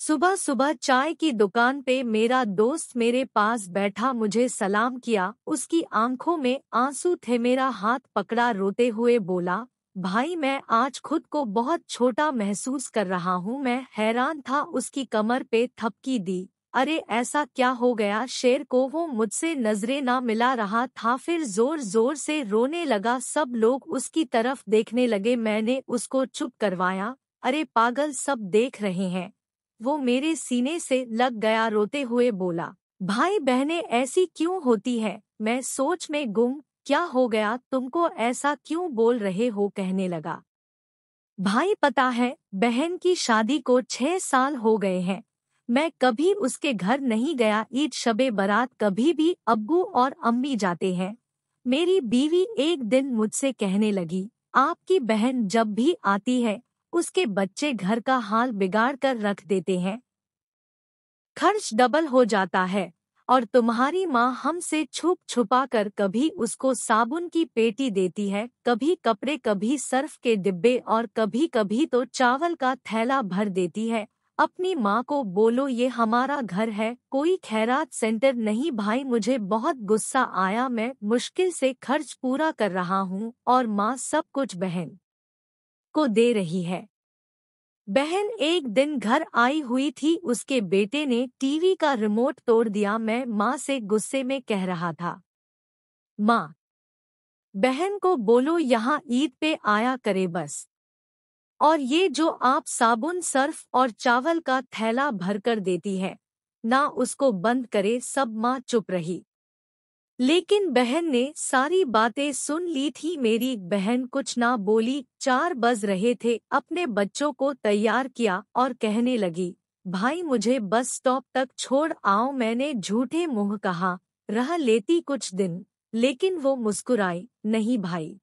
सुबह सुबह चाय की दुकान पे मेरा दोस्त मेरे पास बैठा मुझे सलाम किया। उसकी आंखों में आंसू थे। मेरा हाथ पकड़ा रोते हुए बोला, भाई मैं आज खुद को बहुत छोटा महसूस कर रहा हूँ। मैं हैरान था। उसकी कमर पे थपकी दी। अरे ऐसा क्या हो गया शेर को? वो मुझसे नजरें ना मिला रहा था, फिर जोर जोर से रोने लगा। सब लोग उसकी तरफ देखने लगे। मैंने उसको चुप करवाया। अरे पागल, सब देख रहे हैं। वो मेरे सीने से लग गया, रोते हुए बोला, भाई बहनें ऐसी क्यों होती है? मैं सोच में गुम। क्या हो गया तुमको, ऐसा क्यों बोल रहे हो? कहने लगा, भाई पता है बहन की शादी को 6 साल हो गए हैं। मैं कभी उसके घर नहीं गया। ईद शबे बारात कभी भी अब्बू और अम्मी जाते हैं। मेरी बीवी एक दिन मुझसे कहने लगी, आपकी बहन जब भी आती है उसके बच्चे घर का हाल बिगाड़ कर रख देते हैं, खर्च डबल हो जाता है। और तुम्हारी माँ हमसे छुप छुपा कर कभी उसको साबुन की पेटी देती है, कभी कपड़े, कभी सर्फ के डिब्बे और कभी कभी तो चावल का थैला भर देती है। अपनी माँ को बोलो ये हमारा घर है, कोई खैरात सेंटर नहीं। भाई मुझे बहुत गुस्सा आया। मैं मुश्किल से खर्च पूरा कर रहा हूँ और माँ सब कुछ बहन को दे रही है। बहन एक दिन घर आई हुई थी। उसके बेटे ने टीवी का रिमोट तोड़ दिया। मैं माँ से गुस्से में कह रहा था, माँ बहन को बोलो यहाँ ईद पे आया करे बस। और ये जो आप साबुन, सर्फ और चावल का थैला भरकर देती है ना, उसको बंद करे। सब माँ चुप रही। लेकिन बहन ने सारी बातें सुन ली थी। मेरी बहन कुछ ना बोली। 4 बज रहे थे। अपने बच्चों को तैयार किया और कहने लगी, भाई मुझे बस स्टॉप तक छोड़ आओ। मैंने झूठे मुंह कहा, रह लेती कुछ दिन। लेकिन वो मुस्कुराई, नहीं भाई,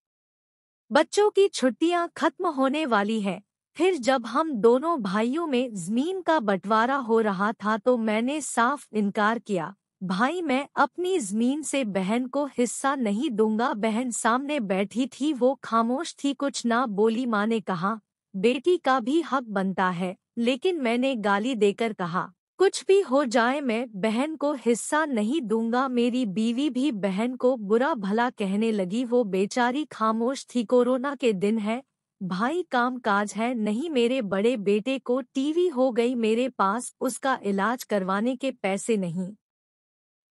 बच्चों की छुट्टियां खत्म होने वाली है। फिर जब हम दोनों भाइयों में जमीन का बंटवारा हो रहा था तो मैंने साफ इनकार किया, भाई मैं अपनी जमीन से बहन को हिस्सा नहीं दूंगा। बहन सामने बैठी थी, वो खामोश थी, कुछ ना बोली। माँ ने कहा, बेटी का भी हक बनता है। लेकिन मैंने गाली देकर कहा, कुछ भी हो जाए मैं बहन को हिस्सा नहीं दूंगा। मेरी बीवी भी बहन को बुरा भला कहने लगी। वो बेचारी खामोश थी। कोरोना के दिन है भाई, काम काज है नहीं। मेरे बड़े बेटे को टीवी हो गई, मेरे पास उसका इलाज करवाने के पैसे नहीं।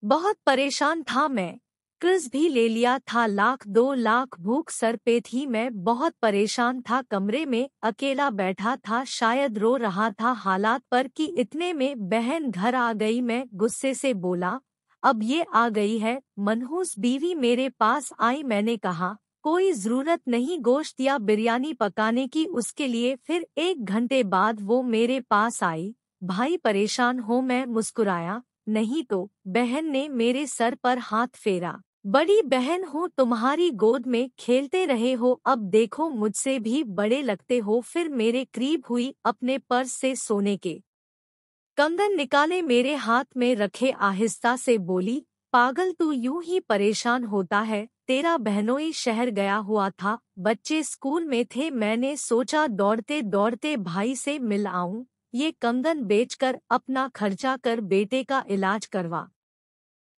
बहुत परेशान था मैं। कर्ज भी ले लिया था, 1 लाख 2 लाख। भूख सर पे थी। मैं बहुत परेशान था। कमरे में अकेला बैठा था, शायद रो रहा था हालात पर कि इतने में बहन घर आ गई। मैं गुस्से से बोला, अब ये आ गई है मनहूस बीवी मेरे पास आई। मैंने कहा, कोई जरूरत नहीं गोश्त या बिरयानी पकाने की उसके लिए। फिर 1 घंटे बाद वो मेरे पास आई। भाई परेशान हो? मैं मुस्कुराया, नहीं तो। बहन ने मेरे सर पर हाथ फेरा, बड़ी बहन हूँ तुम्हारी, गोद में खेलते रहे हो, अब देखो मुझसे भी बड़े लगते हो। फिर मेरे करीब हुई, अपने पर्स से सोने के कंगन निकाले, मेरे हाथ में रखे, आहिस्ता से बोली, पागल तू यूं ही परेशान होता है? तेरा बहनोई शहर गया हुआ था, बच्चे स्कूल में थे। मैंने सोचा दौड़ते दौड़ते भाई से मिल आऊं। ये कंगन बेचकर अपना खर्चा कर बेटे का इलाज करवा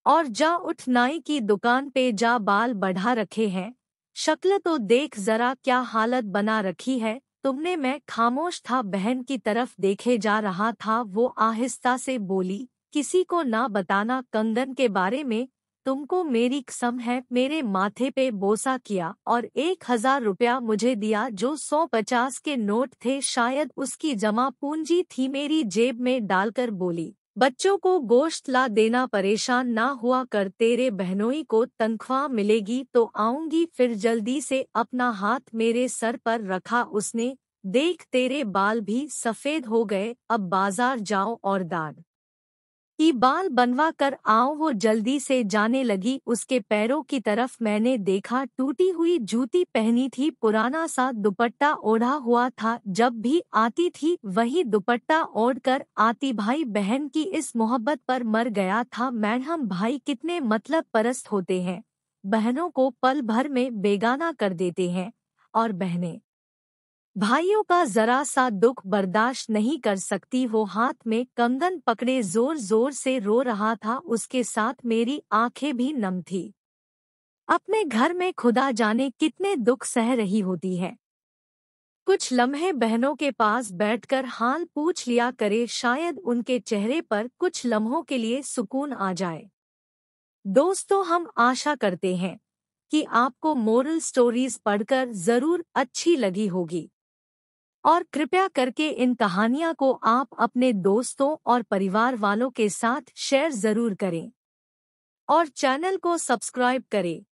और जा, उठ नाई की दुकान पे जा, बाल बढ़ा रखे हैं, शक्ल तो देख जरा क्या हालत बना रखी है तुमने। मैं खामोश था, बहन की तरफ देखे जा रहा था। वो आहिस्ता से बोली, किसी को ना बताना कंगन के बारे में, तुमको मेरी कसम है। मेरे माथे पे बोसा किया और 1,000 रुपया मुझे दिया, जो 150 के नोट थे, शायद उसकी जमा पूंजी थी। मेरी जेब में डालकर बोली, बच्चों को गोश्त ला देना, परेशान ना हुआ कर, तेरे बहनोई को तनख्वाह मिलेगी तो आऊंगी। फिर जल्दी से अपना हाथ मेरे सर पर रखा उसने, देख तेरे बाल भी सफेद हो गए, अब बाजार जाओ और दाढ़ की बाल बनवा कर आओ। वो जल्दी से जाने लगी। उसके पैरों की तरफ मैंने देखा, टूटी हुई जूती पहनी थी, पुराना सा दुपट्टा ओढ़ा हुआ था। जब भी आती थी वही दुपट्टा ओढ़कर आती। भाई बहन की इस मोहब्बत पर मर गया था मैं। हम भाई कितने मतलब परस्त होते हैं, बहनों को पल भर में बेगाना कर देते हैं और बहनें भाइयों का जरा सा दुख बर्दाश्त नहीं कर सकती, वो हाथ में कंगन पकड़े जोर जोर से रो रहा था। उसके साथ मेरी आंखें भी नम थी। अपने घर में खुदा जाने कितने दुख सह रही होती है। कुछ लम्हे बहनों के पास बैठकर हाल पूछ लिया करे, शायद उनके चेहरे पर कुछ लम्हों के लिए सुकून आ जाए। दोस्तों, हम आशा करते हैं कि आपको मोरल स्टोरीज पढ़कर जरूर अच्छी लगी होगी, और कृपया करके इन कहानियां को आप अपने दोस्तों और परिवार वालों के साथ शेयर जरूर करें और चैनल को सब्सक्राइब करें।